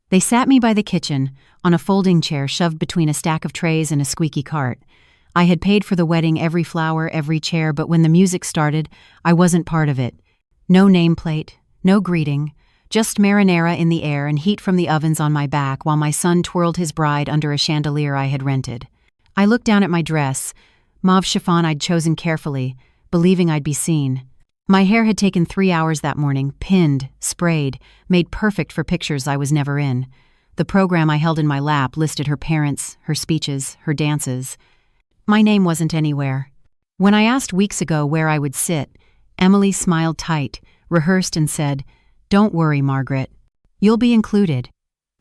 They sat me by the kitchen, on a folding chair shoved between a stack of trays and a squeaky cart. I had paid for the wedding, every flower, every chair, but when the music started, I wasn't part of it. No nameplate, no greeting, just marinara in the air and heat from the ovens on my back while my son twirled his bride under a chandelier I had rented. I looked down at my dress, mauve chiffon I'd chosen carefully, believing I'd be seen. My hair had taken 3 hours that morning, pinned, sprayed, made perfect for pictures I was never in. The program I held in my lap listed her parents, her speeches, her dances. My name wasn't anywhere. When I asked weeks ago where I would sit, Emily smiled tight, rehearsed and said, "Don't worry, Margaret. You'll be included."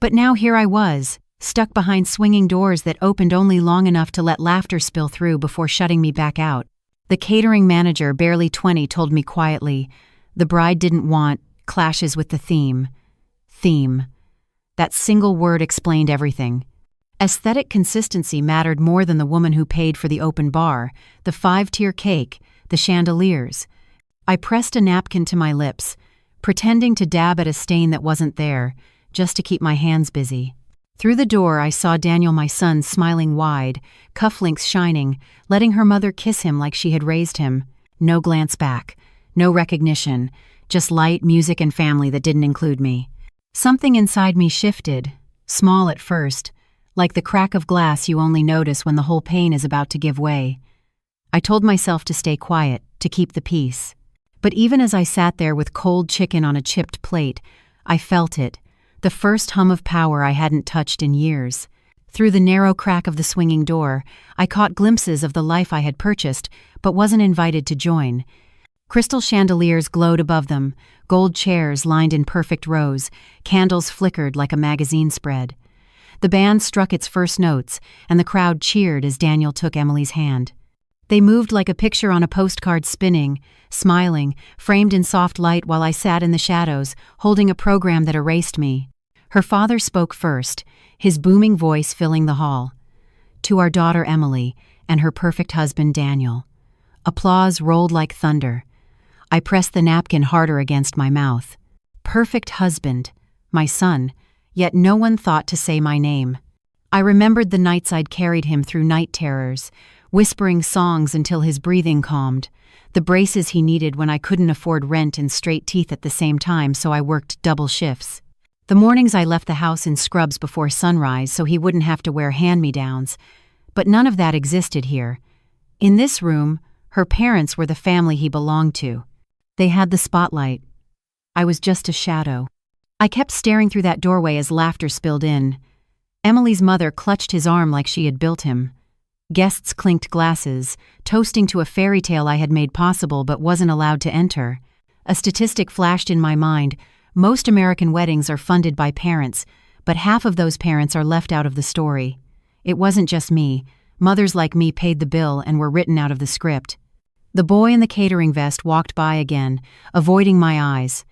But now here I was, stuck behind swinging doors that opened only long enough to let laughter spill through before shutting me back out. The catering manager, barely 20, told me quietly, the bride didn't want clashes with the theme. Theme. That single word explained everything. Aesthetic consistency mattered more than the woman who paid for the open bar, the 5-tier cake, the chandeliers. I pressed a napkin to my lips, pretending to dab at a stain that wasn't there, just to keep my hands busy. Through the door, I saw Daniel, my son, smiling wide, cufflinks shining, letting her mother kiss him like she had raised him. No glance back, no recognition, just light, music, and family that didn't include me. Something inside me shifted, small at first, like the crack of glass you only notice when the whole pane is about to give way. I told myself to stay quiet, to keep the peace. But even as I sat there with cold chicken on a chipped plate, I felt it, the first hum of power I hadn't touched in years. Through the narrow crack of the swinging door, I caught glimpses of the life I had purchased, but wasn't invited to join. Crystal chandeliers glowed above them, gold chairs lined in perfect rows, candles flickered like a magazine spread. The band struck its first notes, and the crowd cheered as Daniel took Emily's hand. They moved like a picture on a postcard, spinning, smiling, framed in soft light while I sat in the shadows, holding a program that erased me. Her father spoke first, his booming voice filling the hall. To our daughter Emily and her perfect husband Daniel. Applause rolled like thunder. I pressed the napkin harder against my mouth. Perfect husband, my son, yet no one thought to say my name. I remembered the nights I'd carried him through night terrors, whispering songs until his breathing calmed, the braces he needed when I couldn't afford rent and straight teeth at the same time, so I worked double shifts. The mornings I left the house in scrubs before sunrise so he wouldn't have to wear hand-me-downs, but none of that existed here. In this room, her parents were the family he belonged to. They had the spotlight. I was just a shadow. I kept staring through that doorway as laughter spilled in. Emily's mother clutched his arm like she had built him. Guests clinked glasses, toasting to a fairy tale I had made possible but wasn't allowed to enter. A statistic flashed in my mind. Most American weddings are funded by parents, but half of those parents are left out of the story. It wasn't just me. Mothers like me paid the bill and were written out of the script. The boy in the catering vest walked by again, avoiding my eyes.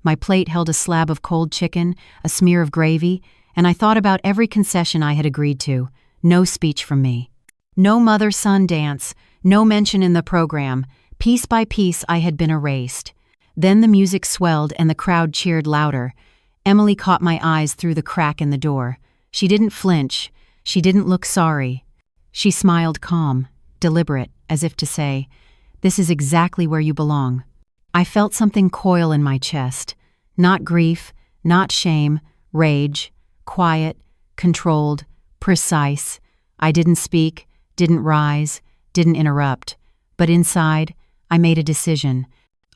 My plate held a slab of cold chicken, a smear of gravy, and I thought about every concession I had agreed to. No speech from me. No mother-son dance, no mention in the program. Piece by piece I had been erased. Then the music swelled and the crowd cheered louder. Emily caught my eyes through the crack in the door. She didn't flinch. She didn't look sorry. She smiled calm, deliberate, as if to say, "This is exactly where you belong." I felt something coil in my chest. Not grief, not shame, rage, quiet, controlled, precise. I didn't speak, didn't rise, didn't interrupt. But inside, I made a decision.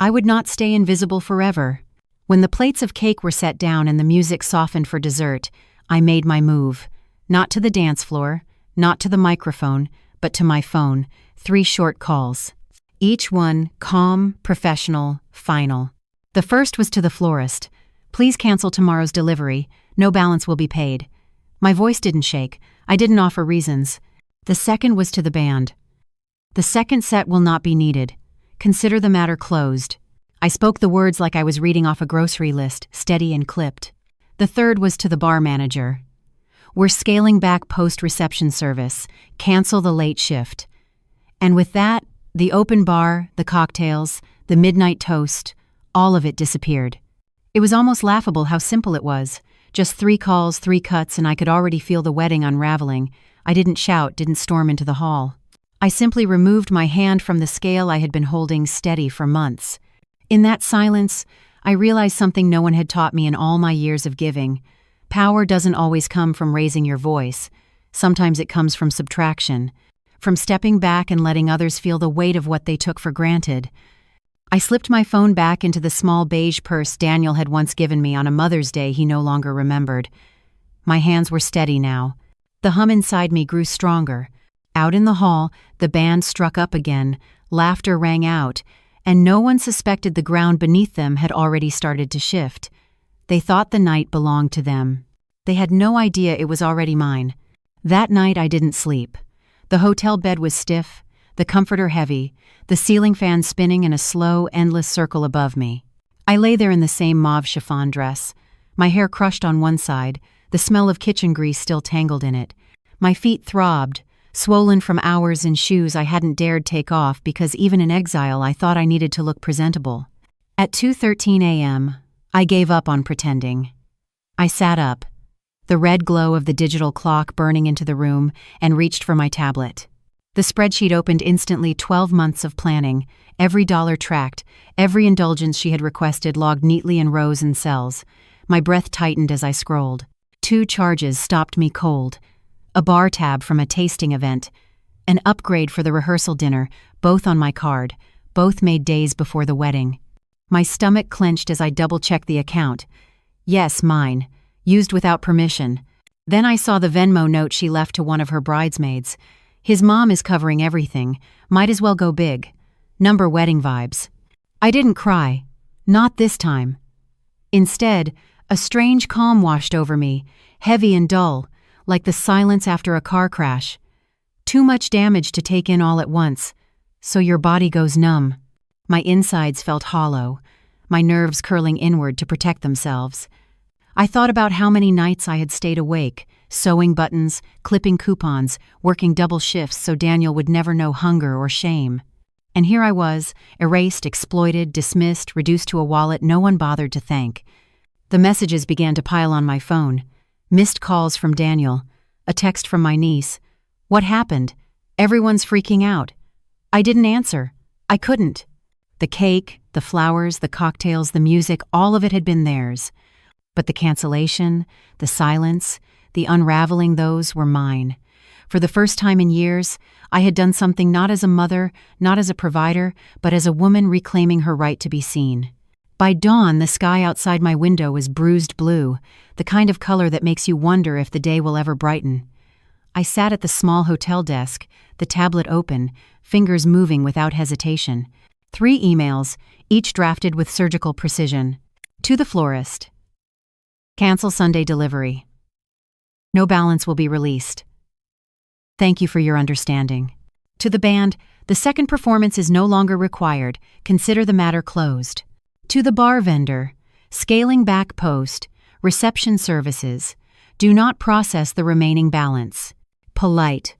I would not stay invisible forever. When the plates of cake were set down and the music softened for dessert, I made my move. Not to the dance floor, not to the microphone, but to my phone. 3 short calls. Each one calm, professional, final. The first was to the florist. "Please cancel tomorrow's delivery. No balance will be paid." My voice didn't shake. I didn't offer reasons. The second was to the band. "The second set will not be needed. Consider the matter closed." I spoke the words like I was reading off a grocery list, steady and clipped. The third was to the bar manager. "We're scaling back post-reception service. Cancel the late shift." And with that, the open bar, the cocktails, the midnight toast, all of it disappeared. It was almost laughable how simple it was. Just 3 calls, 3 cuts, and I could already feel the wedding unraveling. I didn't shout, didn't storm into the hall. I simply removed my hand from the scale I had been holding steady for months. In that silence, I realized something no one had taught me in all my years of giving. Power doesn't always come from raising your voice. Sometimes it comes from subtraction, from stepping back and letting others feel the weight of what they took for granted. I slipped my phone back into the small beige purse Daniel had once given me on a Mother's Day he no longer remembered. My hands were steady now. The hum inside me grew stronger. Out in the hall, the band struck up again, laughter rang out, and no one suspected the ground beneath them had already started to shift. They thought the night belonged to them. They had no idea it was already mine. That night I didn't sleep. The hotel bed was stiff, the comforter heavy, the ceiling fan spinning in a slow, endless circle above me. I lay there in the same mauve chiffon dress, my hair crushed on one side, the smell of kitchen grease still tangled in it. My feet throbbed, swollen from hours in shoes I hadn't dared take off because even in exile I thought I needed to look presentable. At 2:13 a.m., I gave up on pretending. I sat up, the red glow of the digital clock burning into the room, and reached for my tablet. The spreadsheet opened instantly. 12 months of planning, every dollar tracked, every indulgence she had requested logged neatly in rows and cells. My breath tightened as I scrolled. 2 charges stopped me cold. A bar tab from a tasting event, an upgrade for the rehearsal dinner, both on my card, both made days before the wedding. My stomach clenched as I double-checked the account. Yes, mine, used without permission. Then I saw the Venmo note she left to one of her bridesmaids. His mom is covering everything, might as well go big. Number wedding vibes. I didn't cry. Not this time. Instead, a strange calm washed over me, heavy and dull, like the silence after a car crash. Too much damage to take in all at once, so your body goes numb. My insides felt hollow, my nerves curling inward to protect themselves. I thought about how many nights I had stayed awake, sewing buttons, clipping coupons, working double shifts so Daniel would never know hunger or shame. And here I was, erased, exploited, dismissed, reduced to a wallet no one bothered to thank. The messages began to pile on my phone. Missed calls from Daniel, a text from my niece. What happened? Everyone's freaking out. I didn't answer. I couldn't. The cake, the flowers, the cocktails, the music, all of it had been theirs. But the cancellation, the silence, the unraveling, those were mine. For the first time in years, I had done something not as a mother, not as a provider, but as a woman reclaiming her right to be seen. By dawn, the sky outside my window was bruised blue, the kind of color that makes you wonder if the day will ever brighten. I sat at the small hotel desk, the tablet open, fingers moving without hesitation. 3 emails, each drafted with surgical precision. To the florist. Cancel Sunday delivery. No balance will be released. Thank you for your understanding. To the band, the second performance is no longer required. Consider the matter closed. To the bar vendor, scaling back post, reception services. Do not process the remaining balance. Polite,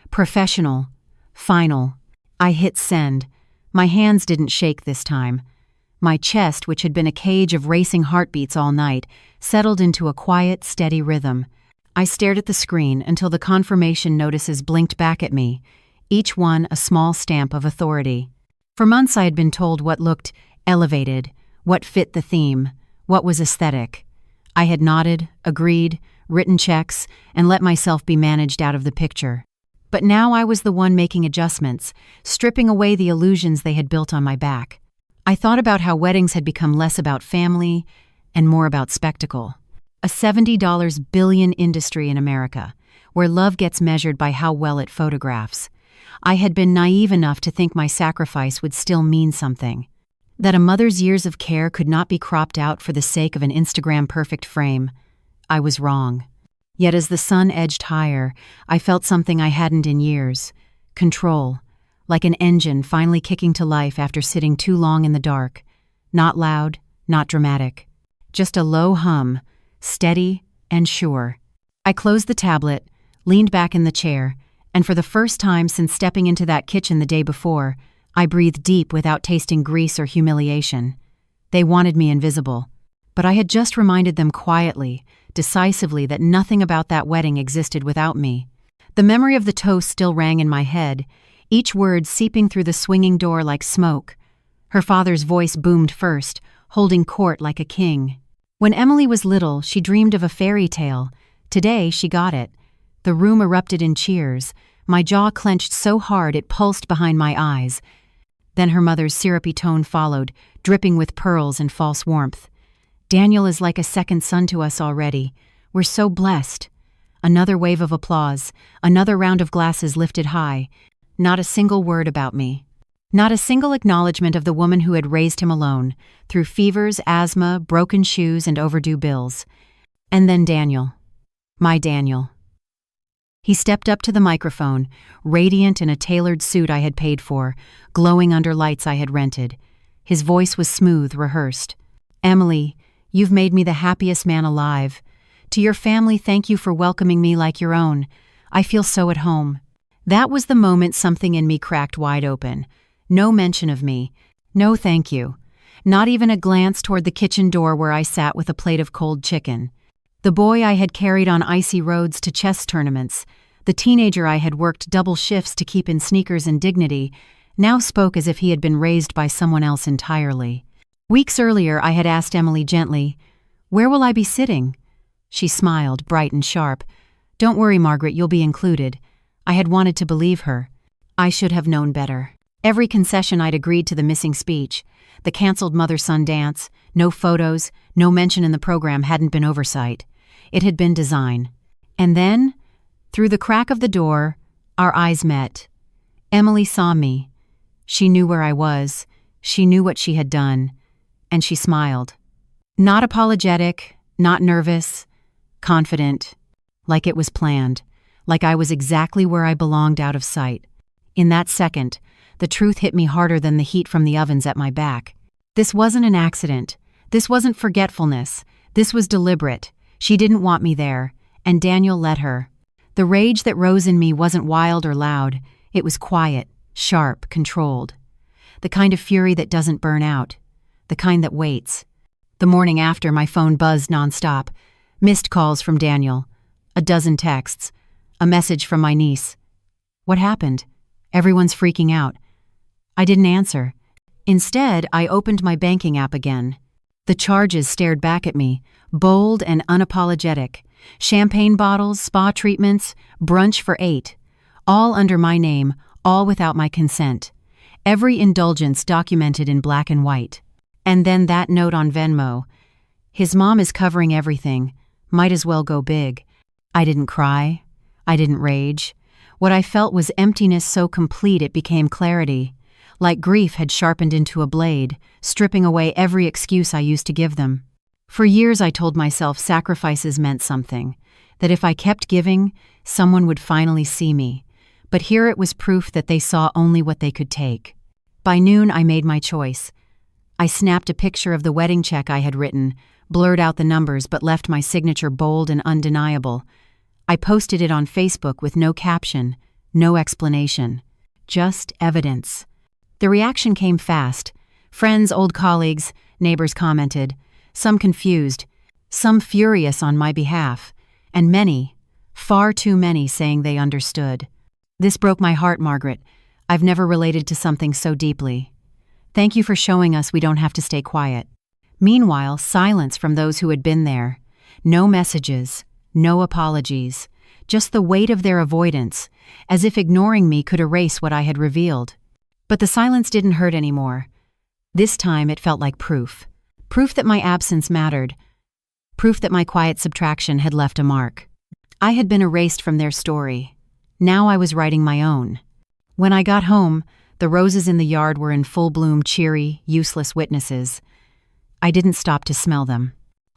professional, final. I hit send. My hands didn't shake this time. My chest, which had been a cage of racing heartbeats all night, settled into a quiet, steady rhythm. I stared at the screen until the confirmation notices blinked back at me, each one a small stamp of authority. For months I had been told what looked elevated, what fit the theme, what was aesthetic. I had nodded, agreed, written checks, and let myself be managed out of the picture. But now I was the one making adjustments, stripping away the illusions they had built on my back. I thought about how weddings had become less about family and more about spectacle. A $70 billion industry in America, where love gets measured by how well it photographs. I had been naive enough to think my sacrifice would still mean something. That a mother's years of care could not be cropped out for the sake of an Instagram-perfect frame. I was wrong. Yet as the sun edged higher, I felt something I hadn't in years. Control. Like an engine finally kicking to life after sitting too long in the dark. Not loud, not dramatic. Just a low hum, steady and sure. I closed the tablet, leaned back in the chair, and for the first time since stepping into that kitchen the day before, I breathed deep without tasting grease or humiliation. They wanted me invisible, but I had just reminded them quietly decisively that nothing about that wedding existed without me. The memory of the toast still rang in my head, each word seeping through the swinging door like smoke. Her father's voice boomed first, holding court like a king. When Emily was little, she dreamed of a fairy tale. Today, she got it. The room erupted in cheers. My jaw clenched so hard it pulsed behind my eyes. Then her mother's syrupy tone followed, dripping with pearls and false warmth. Daniel is like a second son to us already. We're so blessed. Another wave of applause, another round of glasses lifted high. Not a single word about me. Not a single acknowledgement of the woman who had raised him alone, through fevers, asthma, broken shoes, and overdue bills. And then Daniel. My Daniel. He stepped up to the microphone, radiant in a tailored suit I had paid for, glowing under lights I had rented. His voice was smooth, rehearsed. "Emily, you've made me the happiest man alive. To your family, thank you for welcoming me like your own. I feel so at home." That was the moment something in me cracked wide open. No mention of me. No thank you. Not even a glance toward the kitchen door where I sat with a plate of cold chicken. The boy I had carried on icy roads to chess tournaments, the teenager I had worked double shifts to keep in sneakers and dignity, now spoke as if he had been raised by someone else entirely. Weeks earlier, I had asked Emily gently, "Where will I be sitting?" She smiled, bright and sharp. "Don't worry, Margaret, you'll be included." I had wanted to believe her. I should have known better. Every concession I'd agreed to, the missing speech, the cancelled mother-son dance, no photos, no mention in the program, hadn't been oversight. It had been design. And then, through the crack of the door, our eyes met. Emily saw me. She knew where I was. She knew what she had done. And she smiled. Not apologetic, not nervous, confident, like it was planned, like I was exactly where I belonged out of sight. In that second, the truth hit me harder than the heat from the ovens at my back. This wasn't an accident. This wasn't forgetfulness. This was deliberate. She didn't want me there, and Daniel let her. The rage that rose in me wasn't wild or loud. It was quiet, sharp, controlled. The kind of fury that doesn't burn out. The kind that waits. The morning after, my phone buzzed nonstop. Missed calls from Daniel. A dozen texts. A message from my niece. What happened? Everyone's freaking out. I didn't answer. Instead, I opened my banking app again. The charges stared back at me, bold and unapologetic. Champagne bottles, spa treatments, brunch for 8. All under my name, all without my consent. Every indulgence documented in black and white. And then that note on Venmo. His mom is covering everything. Might as well go big. I didn't cry. I didn't rage. What I felt was emptiness so complete it became clarity. Like grief had sharpened into a blade, stripping away every excuse I used to give them. For years I told myself sacrifices meant something, that if I kept giving, someone would finally see me. But here it was proof that they saw only what they could take. By noon I made my choice. I snapped a picture of the wedding check I had written, blurred out the numbers but left my signature bold and undeniable. I posted it on Facebook with no caption, no explanation. Just evidence. The reaction came fast. Friends, old colleagues, neighbors commented, some confused, some furious on my behalf, and many, far too many, saying they understood. This broke my heart, Margaret. I've never related to something so deeply. Thank you for showing us we don't have to stay quiet. Meanwhile, silence from those who had been there. No messages, no apologies, just the weight of their avoidance, as if ignoring me could erase what I had revealed. But the silence didn't hurt anymore. This time it felt like proof. Proof that my absence mattered. Proof that my quiet subtraction had left a mark. I had been erased from their story. Now I was writing my own. When I got home, the roses in the yard were in full bloom, cheery, useless witnesses. I didn't stop to smell them.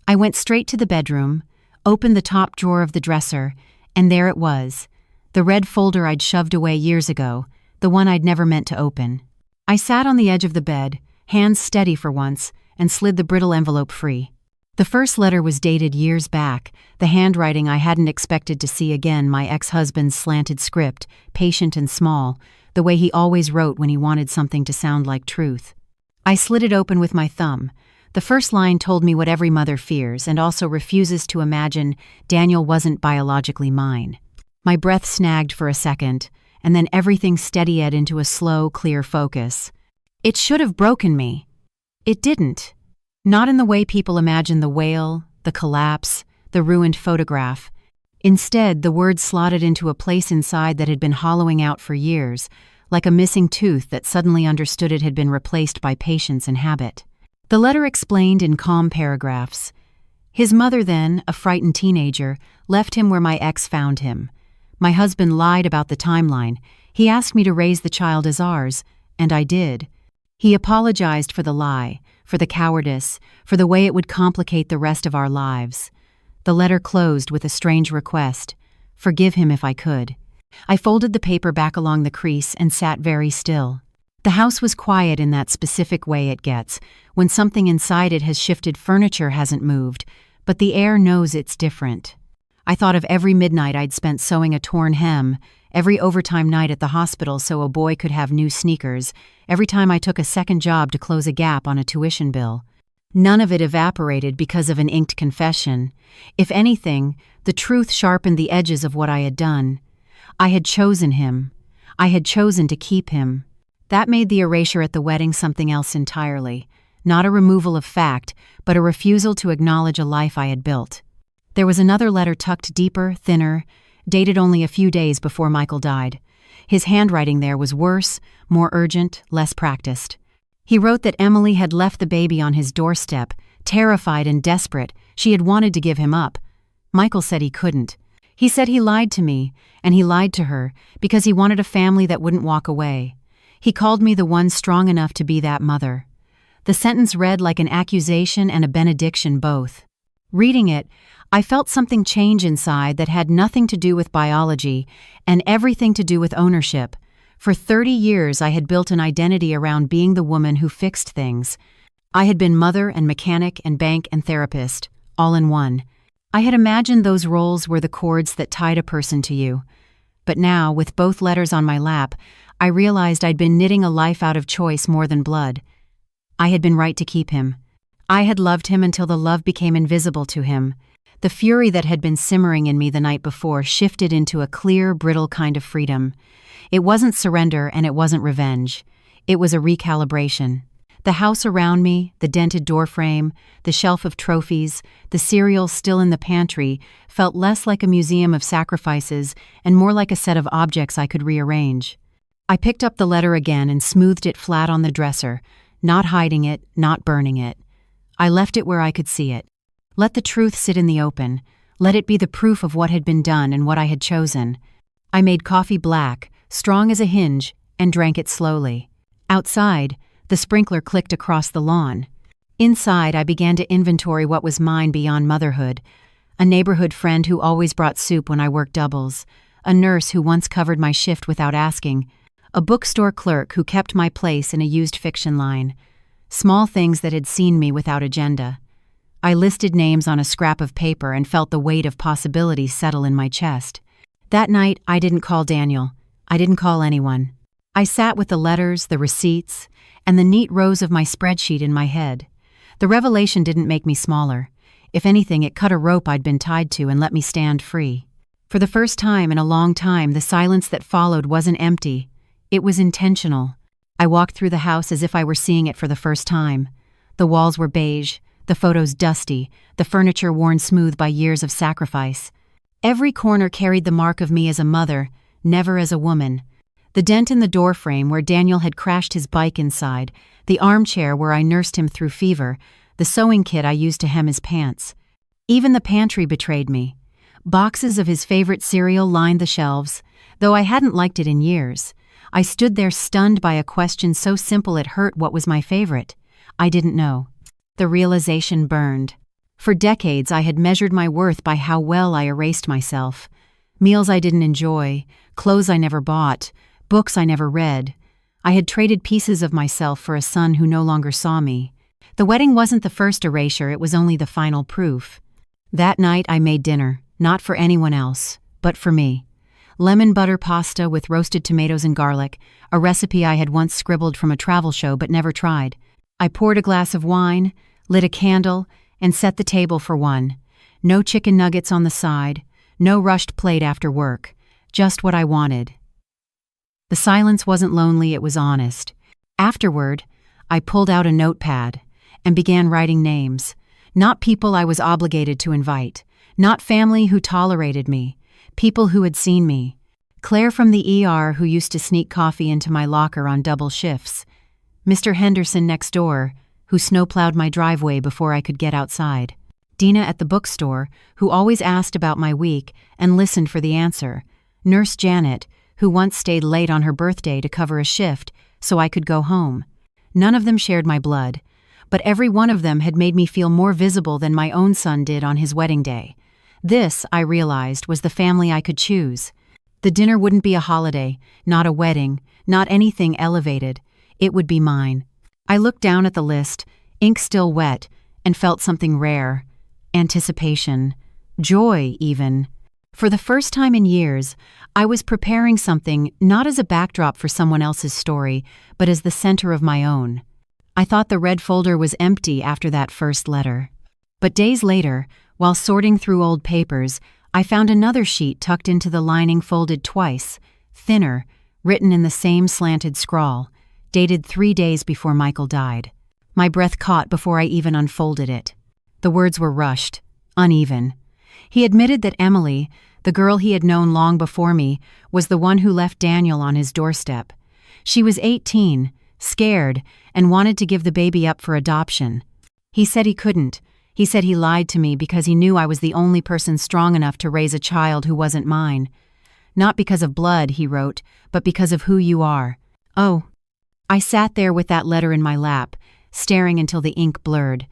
I went straight to the bedroom, opened the top drawer of the dresser, and there it was, the red folder I'd shoved away years ago, the one I'd never meant to open. I sat on the edge of the bed, hands steady for once, and slid the brittle envelope free. The first letter was dated years back, the handwriting I hadn't expected to see again, my ex-husband's slanted script, patient and small, the way he always wrote when he wanted something to sound like truth. I slid it open with my thumb. The first line told me what every mother fears and also refuses to imagine Daniel wasn't biologically mine. My breath snagged for a second, and then everything steadied into a slow, clear focus. It should have broken me. It didn't. Not in the way people imagine the wail, the collapse, the ruined photograph. Instead, the words slotted into a place inside that had been hollowing out for years, like a missing tooth that suddenly understood it had been replaced by patience and habit. The letter explained in calm paragraphs. His mother then, a frightened teenager, left him where my ex found him. My husband lied about the timeline. He asked me to raise the child as ours, and I did. He apologized for the lie, for the cowardice, for the way it would complicate the rest of our lives. The letter closed with a strange request. Forgive him if I could. I folded the paper back along the crease and sat very still. The house was quiet in that specific way it gets, when something inside it has shifted, furniture hasn't moved, but the air knows it's different. I thought of every midnight I'd spent sewing a torn hem, every overtime night at the hospital so a boy could have new sneakers, every time I took a second job to close a gap on a tuition bill. None of it evaporated because of an inked confession. If anything, the truth sharpened the edges of what I had done. I had chosen him. I had chosen to keep him. That made the erasure at the wedding something else entirely. Not a removal of fact, but a refusal to acknowledge a life I had built. There was another letter tucked deeper, thinner, dated only a few days before Michael died. His handwriting there was worse, more urgent, less practiced. He wrote that Emily had left the baby on his doorstep, terrified and desperate. She had wanted to give him up. Michael said he couldn't. He said he lied to me, and he lied to her, because he wanted a family that wouldn't walk away. He called me the one strong enough to be that mother. The sentence read like an accusation and a benediction both. Reading it, I felt something change inside that had nothing to do with biology and everything to do with ownership. For 30 years I had built an identity around being the woman who fixed things. I had been mother and mechanic and bank and therapist, all in one. I had imagined those roles were the cords that tied a person to you. But now, with both letters on my lap, I realized I'd been knitting a life out of choice more than blood. I had been right to keep him. I had loved him until the love became invisible to him. The fury that had been simmering in me the night before shifted into a clear, brittle kind of freedom. It wasn't surrender and it wasn't revenge. It was a recalibration. The house around me, the dented doorframe, the shelf of trophies, the cereal still in the pantry, felt less like a museum of sacrifices and more like a set of objects I could rearrange. I picked up the letter again and smoothed it flat on the dresser, not hiding it, not burning it. I left it where I could see it. Let the truth sit in the open. Let it be the proof of what had been done and what I had chosen. I made coffee black, strong as a hinge, and drank it slowly. Outside, the sprinkler clicked across the lawn. Inside, I began to inventory what was mine beyond motherhood. A neighborhood friend who always brought soup when I worked doubles. A nurse who once covered my shift without asking. A bookstore clerk who kept my place in a used fiction line. Small things that had seen me without agenda. I listed names on a scrap of paper and felt the weight of possibility settle in my chest. That night, I didn't call Daniel. I didn't call anyone. I sat with the letters, the receipts, and the neat rows of my spreadsheet in my head. The revelation didn't make me smaller. If anything, it cut a rope I'd been tied to and let me stand free. For the first time in a long time, the silence that followed wasn't empty. It was intentional. I walked through the house as if I were seeing it for the first time. The walls were beige, the photos dusty, the furniture worn smooth by years of sacrifice. Every corner carried the mark of me as a mother, never as a woman. The dent in the doorframe where Daniel had crashed his bike inside, the armchair where I nursed him through fever, the sewing kit I used to hem his pants. Even the pantry betrayed me. Boxes of his favorite cereal lined the shelves, though I hadn't liked it in years. I stood there stunned by a question so simple it hurt. What was my favorite? I didn't know. The realization burned. For decades I had measured my worth by how well I erased myself. Meals I didn't enjoy, clothes I never bought, books I never read. I had traded pieces of myself for a son who no longer saw me. The wedding wasn't the first erasure, it was only the final proof. That night I made dinner, not for anyone else, but for me. Lemon butter pasta with roasted tomatoes and garlic, a recipe I had once scribbled from a travel show but never tried. I poured a glass of wine, lit a candle, and set the table for one. No chicken nuggets on the side, no rushed plate after work, just what I wanted. The silence wasn't lonely, it was honest. Afterward, I pulled out a notepad and began writing names. Not people I was obligated to invite, not family who tolerated me, people who had seen me. Claire from the ER who used to sneak coffee into my locker on double shifts. Mr. Henderson next door, who snowplowed my driveway before I could get outside. Dina at the bookstore, who always asked about my week and listened for the answer. Nurse Janet, who once stayed late on her birthday to cover a shift so I could go home. None of them shared my blood, but every one of them had made me feel more visible than my own son did on his wedding day. This, I realized, was the family I could choose. The dinner wouldn't be a holiday, not a wedding, not anything elevated. It would be mine. I looked down at the list, ink still wet, and felt something rare. Anticipation. Joy, even. For the first time in years, I was preparing something not as a backdrop for someone else's story, but as the center of my own. I thought the red folder was empty after that first letter. But days later, while sorting through old papers, I found another sheet tucked into the lining, folded twice, thinner, written in the same slanted scrawl, dated 3 days before Michael died. My breath caught before I even unfolded it. The words were rushed, uneven. He admitted that Emily, the girl he had known long before me, was the one who left Daniel on his doorstep. She was 18, scared, and wanted to give the baby up for adoption. He said he couldn't. He said he lied to me because he knew I was the only person strong enough to raise a child who wasn't mine. Not because of blood, he wrote, but because of who you are. Oh. I sat there with that letter in my lap, staring until the ink blurred.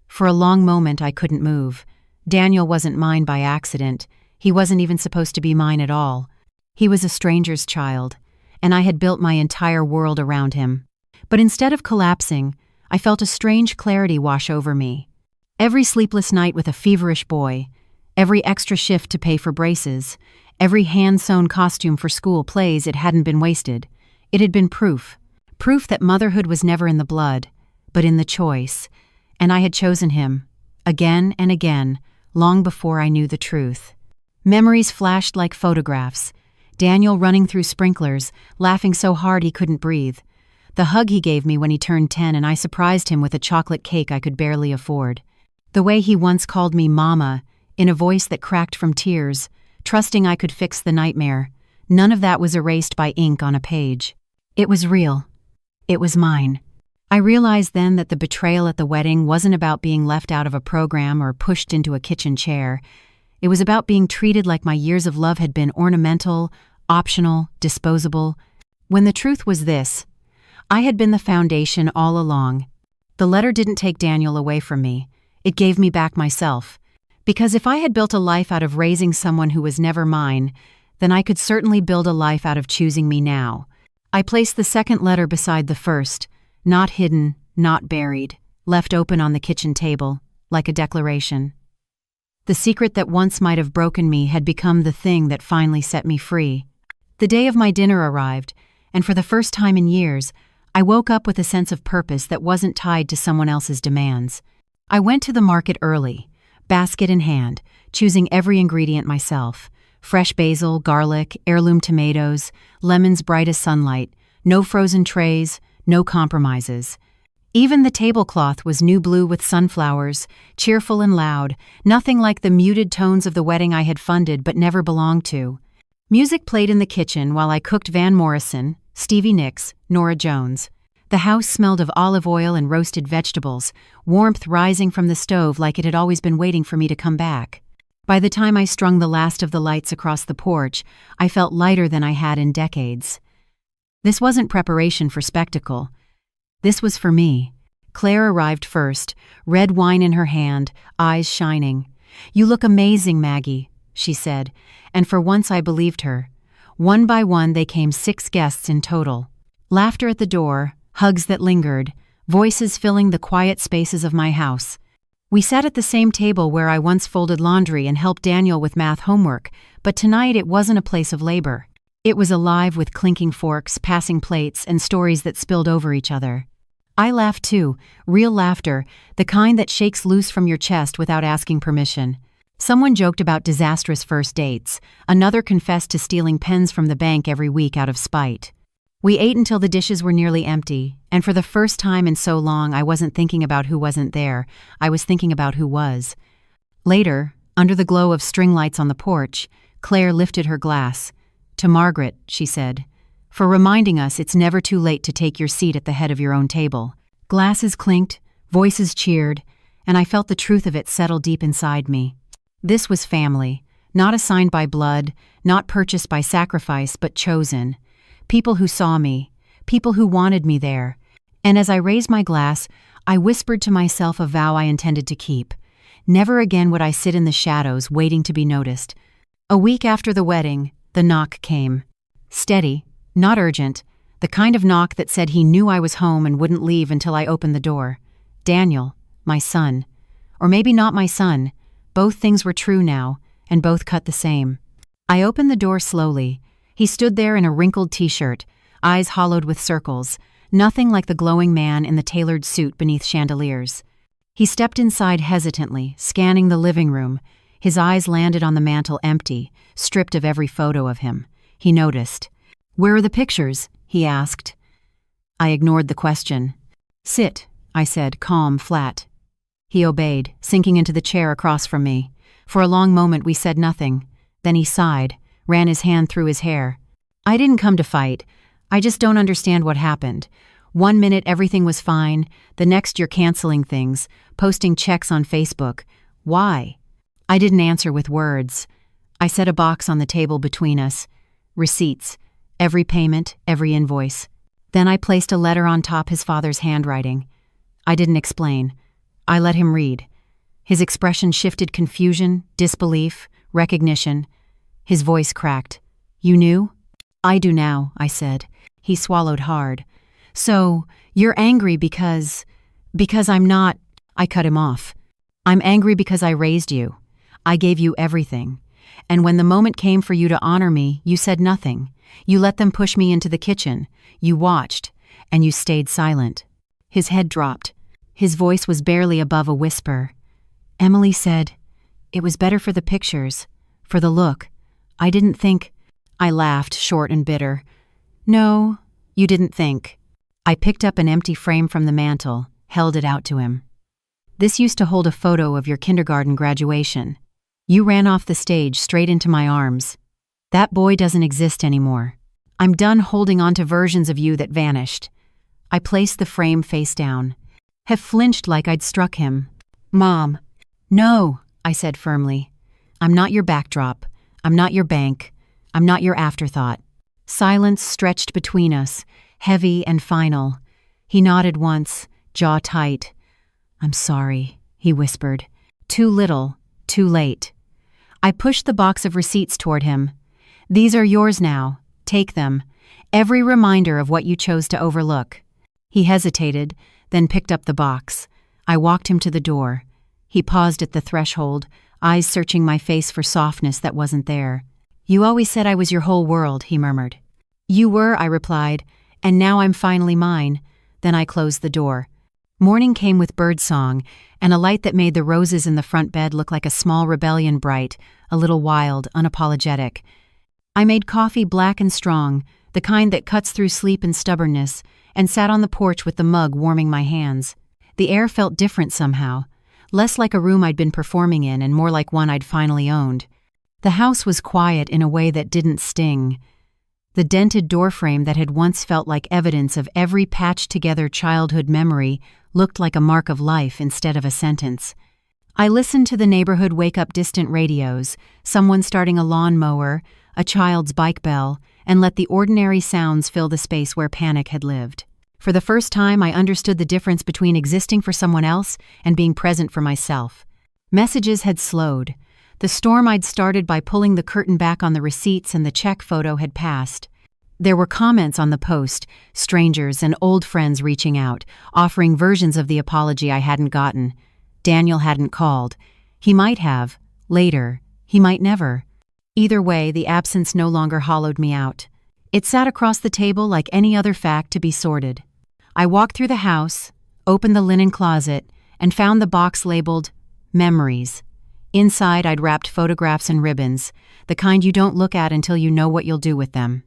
For a long moment I couldn't move. Daniel wasn't mine by accident. He wasn't even supposed to be mine at all. He was a stranger's child, and I had built my entire world around him. But instead of collapsing, I felt a strange clarity wash over me. Every sleepless night with a feverish boy, every extra shift to pay for braces, every hand-sewn costume for school plays, it hadn't been wasted. It had been proof. Proof that motherhood was never in the blood, but in the choice. And I had chosen him, again and again, long before I knew the truth. Memories flashed like photographs. Daniel running through sprinklers, laughing so hard he couldn't breathe. The hug he gave me when he turned 10 and I surprised him with a chocolate cake I could barely afford. The way he once called me Mama, in a voice that cracked from tears, trusting I could fix the nightmare. None of that was erased by ink on a page. It was real. It was mine. I realized then that the betrayal at the wedding wasn't about being left out of a program or pushed into a kitchen chair. It was about being treated like my years of love had been ornamental, optional, disposable. When the truth was this, I had been the foundation all along. The letter didn't take Daniel away from me. It gave me back myself. Because if I had built a life out of raising someone who was never mine, then I could certainly build a life out of choosing me now. I placed the second letter beside the first, not hidden, not buried, left open on the kitchen table, like a declaration. The secret that once might have broken me had become the thing that finally set me free. The day of my dinner arrived, and for the first time in years, I woke up with a sense of purpose that wasn't tied to someone else's demands. I went to the market early, basket in hand, choosing every ingredient myself. Fresh basil, garlic, heirloom tomatoes, lemons bright as sunlight, no frozen trays, no compromises. Even the tablecloth was new blue with sunflowers, cheerful and loud, nothing like the muted tones of the wedding I had funded but never belonged to. Music played in the kitchen while I cooked Van Morrison, Stevie Nicks, Norah Jones. The house smelled of olive oil and roasted vegetables, warmth rising from the stove like it had always been waiting for me to come back. By the time I strung the last of the lights across the porch, I felt lighter than I had in decades. This wasn't preparation for spectacle. This was for me. Claire arrived first, red wine in her hand, eyes shining. "You look amazing, Maggie," she said, and for once I believed her. One by one they came 6 guests in total. Laughter at the door, hugs that lingered, voices filling the quiet spaces of my house. We sat at the same table where I once folded laundry and helped Daniel with math homework, but tonight it wasn't a place of labor. It was alive with clinking forks, passing plates, and stories that spilled over each other. I laughed too, real laughter, the kind that shakes loose from your chest without asking permission. Someone joked about disastrous first dates. Another confessed to stealing pens from the bank every week out of spite. We ate until the dishes were nearly empty, and for the first time in so long I wasn't thinking about who wasn't there, I was thinking about who was. Later, under the glow of string lights on the porch, Claire lifted her glass. "To Margaret," she said, "for reminding us it's never too late to take your seat at the head of your own table." Glasses clinked, voices cheered, and I felt the truth of it settle deep inside me. This was family, not assigned by blood, not purchased by sacrifice, but chosen. People who saw me, people who wanted me there. And as I raised my glass, I whispered to myself a vow I intended to keep. Never again would I sit in the shadows waiting to be noticed. A week after the wedding, the knock came. Steady, not urgent, the kind of knock that said he knew I was home and wouldn't leave until I opened the door. Daniel, my son. Or maybe not my son. Both things were true now, and both cut the same. I opened the door slowly. He stood there in a wrinkled t-shirt, eyes hollowed with circles, nothing like the glowing man in the tailored suit beneath chandeliers. He stepped inside hesitantly, scanning the living room. His eyes landed on the mantel empty, stripped of every photo of him. He noticed. "Where are the pictures?" he asked. I ignored the question. "Sit," I said, calm, flat. He obeyed, sinking into the chair across from me. For a long moment we said nothing. Then he sighed, ran his hand through his hair. "I didn't come to fight. I just don't understand what happened. One minute everything was fine, the next you're canceling things, posting checks on Facebook. Why?" I didn't answer with words. I set a box on the table between us. Receipts. Every payment, every invoice. Then I placed a letter on top his father's handwriting. I didn't explain. I let him read. His expression shifted confusion, disbelief, recognition. His voice cracked. "You knew?" "I do now," I said. He swallowed hard. "So, you're angry because I'm not—" I cut him off. "I'm angry because I raised you. I gave you everything. And when the moment came for you to honor me, you said nothing. You let them push me into the kitchen. You watched, and you stayed silent." His head dropped. His voice was barely above a whisper. "Emily said, it was better for the pictures, for the look. I didn't think—" I laughed, short and bitter. "No, you didn't think." I picked up an empty frame from the mantel, held it out to him. "This used to hold a photo of your kindergarten graduation. You ran off the stage straight into my arms. That boy doesn't exist anymore. I'm done holding on to versions of you that vanished." I placed the frame face down. Have flinched like I'd struck him. "Mom." "No," I said firmly. "I'm not your backdrop. I'm not your bank. I'm not your afterthought." Silence stretched between us, heavy and final. He nodded once, jaw tight. "I'm sorry," he whispered. "Too little, too late." I pushed the box of receipts toward him. "These are yours now. Take them. Every reminder of what you chose to overlook." He hesitated, then picked up the box. I walked him to the door. He paused at the threshold, eyes searching my face for softness that wasn't there. "You always said I was your whole world," he murmured. "You were," I replied, "and now I'm finally mine." Then I closed the door. Morning came with birdsong, and a light that made the roses in the front bed look like a small rebellion, bright, a little wild, unapologetic. I made coffee black and strong, the kind that cuts through sleep and stubbornness, and sat on the porch with the mug warming my hands. The air felt different somehow, less like a room I'd been performing in and more like one I'd finally owned. The house was quiet in a way that didn't sting. The dented doorframe that had once felt like evidence of every patched-together childhood memory looked like a mark of life instead of a sentence. I listened to the neighborhood wake up distant radios, someone starting a lawnmower, a child's bike bell, and let the ordinary sounds fill the space where panic had lived. For the first time, I understood the difference between existing for someone else and being present for myself. Messages had slowed. The storm I'd started by pulling the curtain back on the receipts and the check photo had passed. There were comments on the post, strangers and old friends reaching out, offering versions of the apology I hadn't gotten. Daniel hadn't called. He might have. Later. He might never. Either way, the absence no longer hollowed me out. It sat across the table like any other fact to be sorted. I walked through the house, opened the linen closet, and found the box labeled Memories. Inside, I'd wrapped photographs and ribbons, the kind you don't look at until you know what you'll do with them.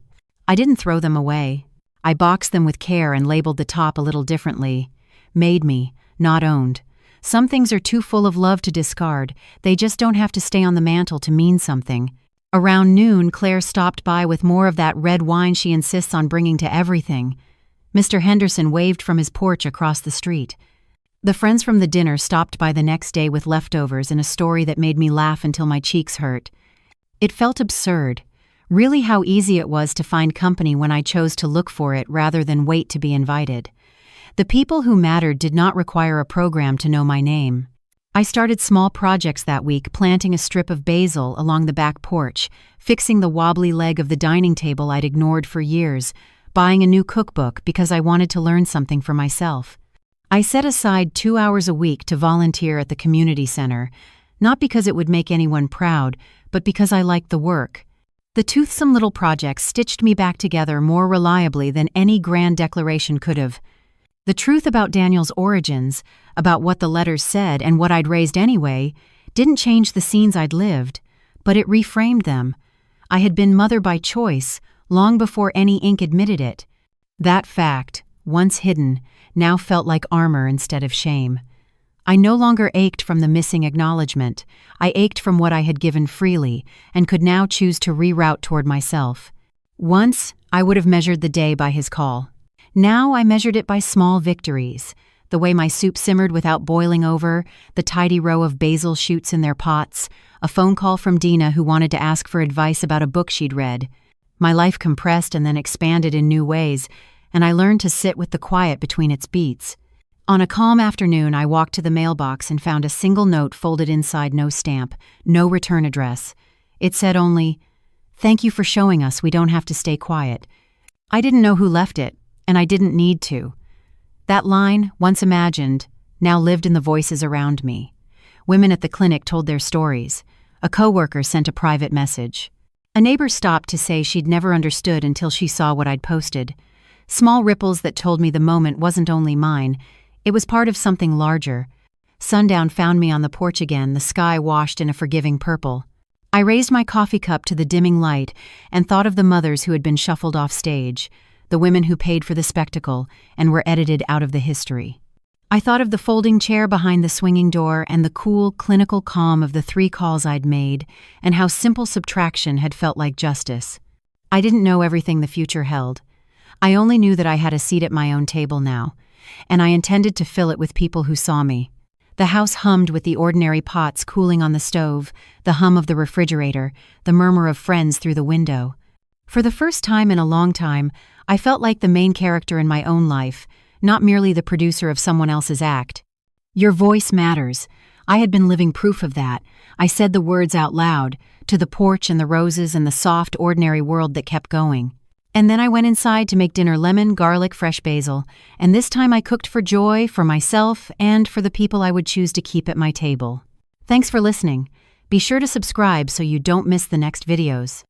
I didn't throw them away. I boxed them with care and labeled the top a little differently. Made me, not owned. Some things are too full of love to discard. They just don't have to stay on the mantle to mean something. Around noon, Claire stopped by with more of that red wine she insists on bringing to everything. Mr. Henderson waved from his porch across the street. The friends from the dinner stopped by the next day with leftovers and a story that made me laugh until my cheeks hurt. It felt absurd. Really how easy it was to find company when I chose to look for it rather than wait to be invited. The people who mattered did not require a program to know my name. I started small projects that week, planting a strip of basil along the back porch, fixing the wobbly leg of the dining table I'd ignored for years, buying a new cookbook because I wanted to learn something for myself. I set aside 2 hours a week to volunteer at the community center, not because it would make anyone proud, but because I liked the work. The toothsome little projects stitched me back together more reliably than any grand declaration could have. The truth about Daniel's origins, about what the letters said and what I'd raised anyway, didn't change the scenes I'd lived, but it reframed them. I had been mother by choice, long before any ink admitted it. That fact, once hidden, now felt like armor instead of shame. I no longer ached from the missing acknowledgement. I ached from what I had given freely, and could now choose to reroute toward myself. Once, I would have measured the day by his call. Now I measured it by small victories. The way my soup simmered without boiling over, the tidy row of basil shoots in their pots, a phone call from Dina who wanted to ask for advice about a book she'd read. My life compressed and then expanded in new ways, and I learned to sit with the quiet between its beats. On a calm afternoon, I walked to the mailbox and found a single note folded inside no stamp, no return address. It said only, "Thank you for showing us we don't have to stay quiet." I didn't know who left it, and I didn't need to. That line, once imagined, now lived in the voices around me. Women at the clinic told their stories. A coworker sent a private message. A neighbor stopped to say she'd never understood until she saw what I'd posted. Small ripples that told me the moment wasn't only mine, it was part of something larger. Sundown found me on the porch again, the sky washed in a forgiving purple. I raised my coffee cup to the dimming light and thought of the mothers who had been shuffled off stage, the women who paid for the spectacle and were edited out of the history. I thought of the folding chair behind the swinging door and the cool, clinical calm of the 3 calls I'd made, and how simple subtraction had felt like justice. I didn't know everything the future held. I only knew that I had a seat at my own table now, and I intended to fill it with people who saw me. The house hummed with the ordinary pots cooling on the stove, the hum of the refrigerator, the murmur of friends through the window. For the first time in a long time, I felt like the main character in my own life, not merely the producer of someone else's act. Your voice matters. I had been living proof of that. I said the words out loud, to the porch and the roses and the soft, ordinary world that kept going. And then I went inside to make dinner: lemon, garlic, fresh basil, and this time I cooked for joy, for myself, and for the people I would choose to keep at my table. Thanks for listening. Be sure to subscribe so you don't miss the next videos.